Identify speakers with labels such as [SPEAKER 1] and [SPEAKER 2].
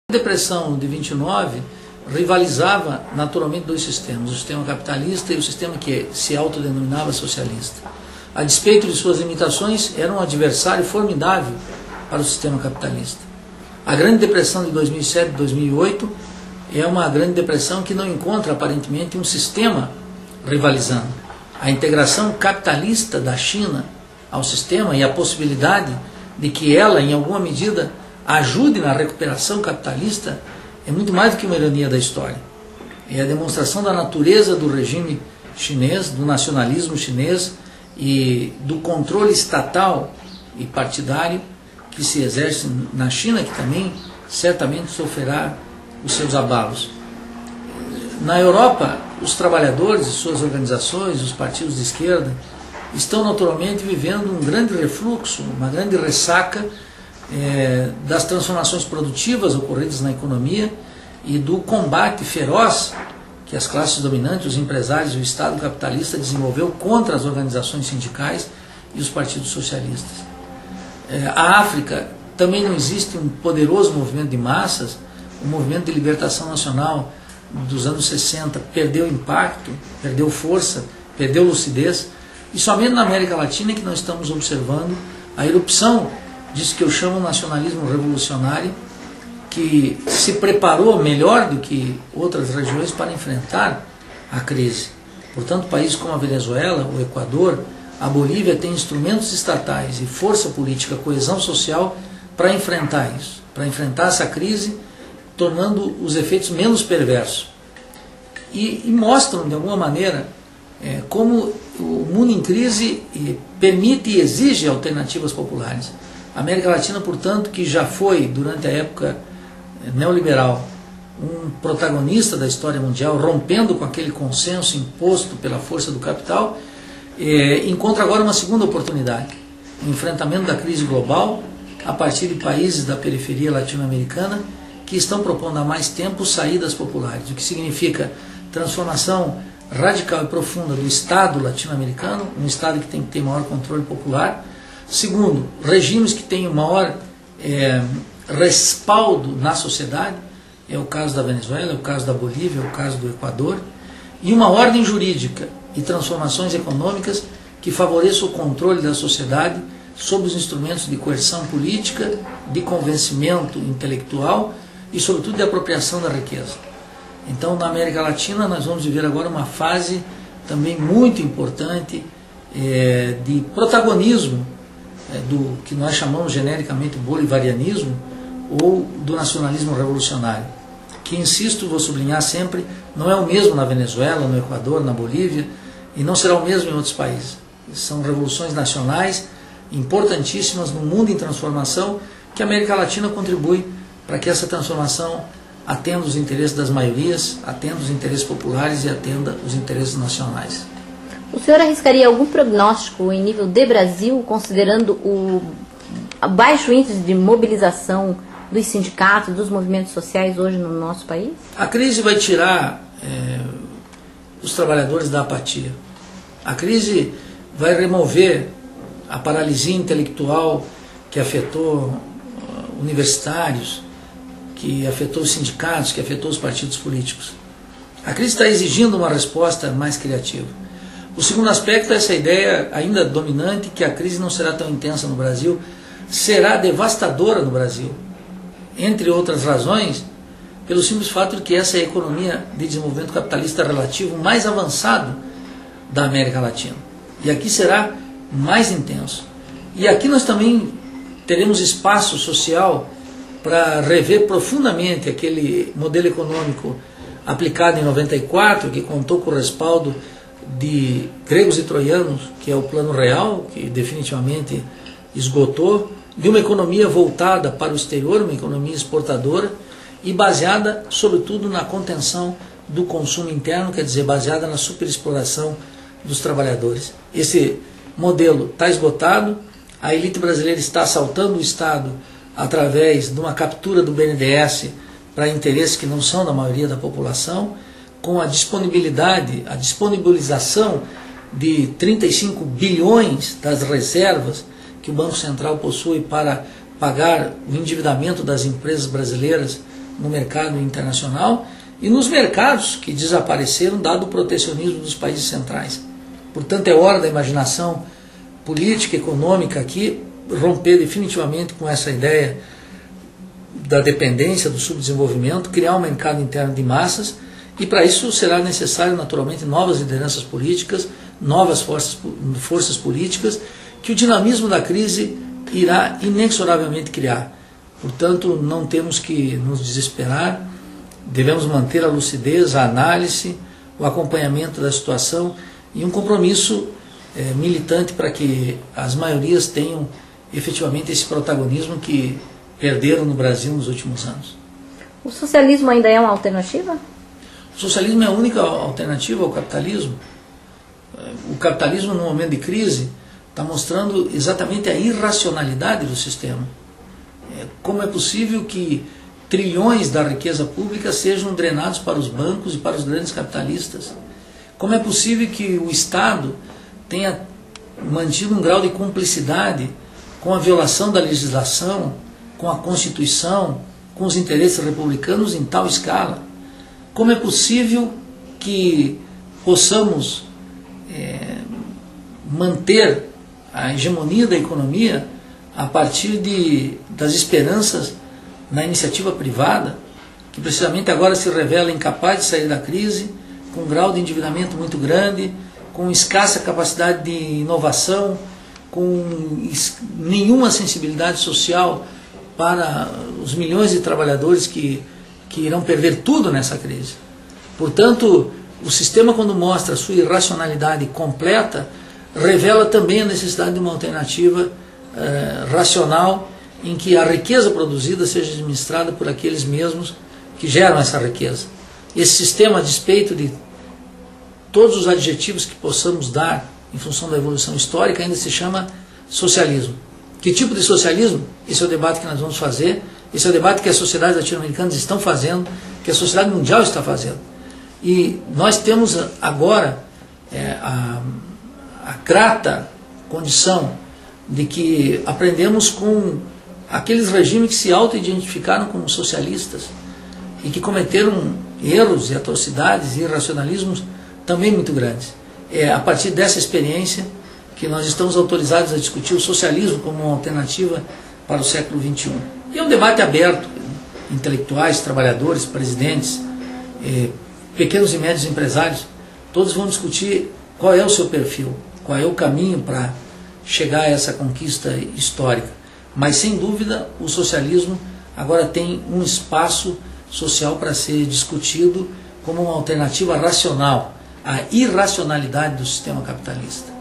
[SPEAKER 1] A depressão de 29 rivalizava naturalmente dois sistemas, o sistema capitalista e o sistema que se autodenominava socialista. A despeito de suas limitações, era um adversário formidável para o sistema capitalista. A Grande Depressão de 2007 e 2008 é uma Grande Depressão que não encontra aparentemente um sistema rivalizando. A integração capitalista da China ao sistema e a possibilidade de que ela, em alguma medida, ajude na recuperação capitalista é muito mais do que uma ironia da história. É a demonstração da natureza do regime chinês, do nacionalismo chinês e do controle estatal e partidário que se exerce na China, que também certamente sofrerá os seus abalos. Na Europa, os trabalhadores e suas organizações, os partidos de esquerda, estão naturalmente vivendo um grande refluxo, uma grande ressaca das transformações produtivas ocorridas na economia e do combate feroz que as classes dominantes, os empresários e o Estado capitalista desenvolveu contra as organizações sindicais e os partidos socialistas. A África também não existe um poderoso movimento de massas, o movimento de libertação nacional dos anos 60 perdeu impacto, perdeu força, perdeu lucidez, e somente na América Latina é que nós estamos observando a erupção disso que eu chamo nacionalismo revolucionário, que se preparou melhor do que outras regiões para enfrentar a crise. Portanto, países como a Venezuela, o Equador, a Bolívia têm instrumentos estatais e força política, coesão social para enfrentar isso, para enfrentar essa crise, tornando os efeitos menos perversos. E mostram, de alguma maneira, como o mundo em crise permite e exige alternativas populares. A América Latina, portanto, que já foi, durante a época neoliberal, um protagonista da história mundial, rompendo com aquele consenso imposto pela força do capital, encontra agora uma segunda oportunidade, o enfrentamento da crise global a partir de países da periferia latino-americana que estão propondo há mais tempo saídas populares, o que significa transformação radical e profunda do Estado latino-americano, um Estado que tem que ter maior controle popular. Segundo, regimes que têm maior respaldo na sociedade, é o caso da Venezuela, é o caso da Bolívia, é o caso do Equador, e uma ordem jurídica e transformações econômicas que favoreçam o controle da sociedade sob os instrumentos de coerção política, de convencimento intelectual e, sobretudo, de apropriação da riqueza. Então, na América Latina, nós vamos viver agora uma fase também muito importante de protagonismo do que nós chamamos genericamente bolivarianismo ou do nacionalismo revolucionário, que, insisto, vou sublinhar sempre, não é o mesmo na Venezuela, no Equador, na Bolívia, e não será o mesmo em outros países. São revoluções nacionais importantíssimas no mundo em transformação, que a América Latina contribui para que essa transformação atenda os interesses das maiorias, atenda os interesses populares e atenda os interesses nacionais.
[SPEAKER 2] O senhor arriscaria algum prognóstico em nível de Brasil, considerando o baixo índice de mobilização dos sindicatos, dos movimentos sociais hoje no nosso país?
[SPEAKER 1] A crise vai tirar os trabalhadores da apatia. A crise vai remover a paralisia intelectual que afetou universitários, que afetou os sindicatos, que afetou os partidos políticos. A crise está exigindo uma resposta mais criativa. O segundo aspecto é essa ideia ainda dominante que a crise não será tão intensa no Brasil, será devastadora no Brasil. Entre outras razões, pelo simples fato de que essa é a economia de desenvolvimento capitalista relativo mais avançado da América Latina. E aqui será mais intenso. E aqui nós também teremos espaço social para rever profundamente aquele modelo econômico aplicado em 94, que contou com o respaldo de gregos e troianos, que é o Plano Real, que definitivamente esgotou, de uma economia voltada para o exterior, uma economia exportadora e baseada, sobretudo, na contenção do consumo interno, quer dizer, baseada na superexploração dos trabalhadores. Esse modelo está esgotado, a elite brasileira está assaltando o Estado através de uma captura do BNDES para interesses que não são da maioria da população, com a disponibilização de 35 bilhões das reservas que o Banco Central possui para pagar o endividamento das empresas brasileiras no mercado internacional e nos mercados que desapareceram dado o protecionismo dos países centrais. Portanto, é hora da imaginação política, econômica aqui romper definitivamente com essa ideia da dependência, do subdesenvolvimento, criar um mercado interno de massas, e para isso será necessário naturalmente novas lideranças políticas, novas forças políticas, que o dinamismo da crise irá inexoravelmente criar. Portanto, não temos que nos desesperar, devemos manter a lucidez, a análise, o acompanhamento da situação e um compromisso militante para que as maiorias tenham efetivamente esse protagonismo que perderam no Brasil nos últimos anos.
[SPEAKER 2] O socialismo ainda é uma alternativa?
[SPEAKER 1] O socialismo é a única alternativa ao capitalismo. O capitalismo, no momento de crise, está mostrando exatamente a irracionalidade do sistema. Como é possível que trilhões da riqueza pública sejam drenados para os bancos e para os grandes capitalistas? Como é possível que o Estado tenha mantido um grau de cumplicidade com a violação da legislação, com a Constituição, com os interesses republicanos em tal escala? Como é possível que possamos manter a hegemonia da economia a partir das esperanças na iniciativa privada, que precisamente agora se revela incapaz de sair da crise, com um grau de endividamento muito grande, com escassa capacidade de inovação, com nenhuma sensibilidade social para os milhões de trabalhadores que irão perder tudo nessa crise. Portanto, o sistema, quando mostra a sua irracionalidade completa, revela também a necessidade de uma alternativa racional em que a riqueza produzida seja administrada por aqueles mesmos que geram essa riqueza. Esse sistema, a despeito de todos os adjetivos que possamos dar em função da evolução histórica, ainda se chama socialismo. Que tipo de socialismo? Esse é o debate que nós vamos fazer, esse é o debate que as sociedades latino-americanas estão fazendo, que a sociedade mundial está fazendo. E nós temos agora a grata condição de que aprendemos com aqueles regimes que se auto-identificaram como socialistas e que cometeram erros e atrocidades e irracionalismos também muito grandes. É a partir dessa experiência que nós estamos autorizados a discutir o socialismo como uma alternativa para o século XXI. E é um debate aberto, intelectuais, trabalhadores, presidentes, pequenos e médios empresários, todos vão discutir qual é o seu perfil, qual é o caminho para chegar a essa conquista histórica. Mas, sem dúvida, o socialismo agora tem um espaço social para ser discutido como uma alternativa racional à irracionalidade do sistema capitalista.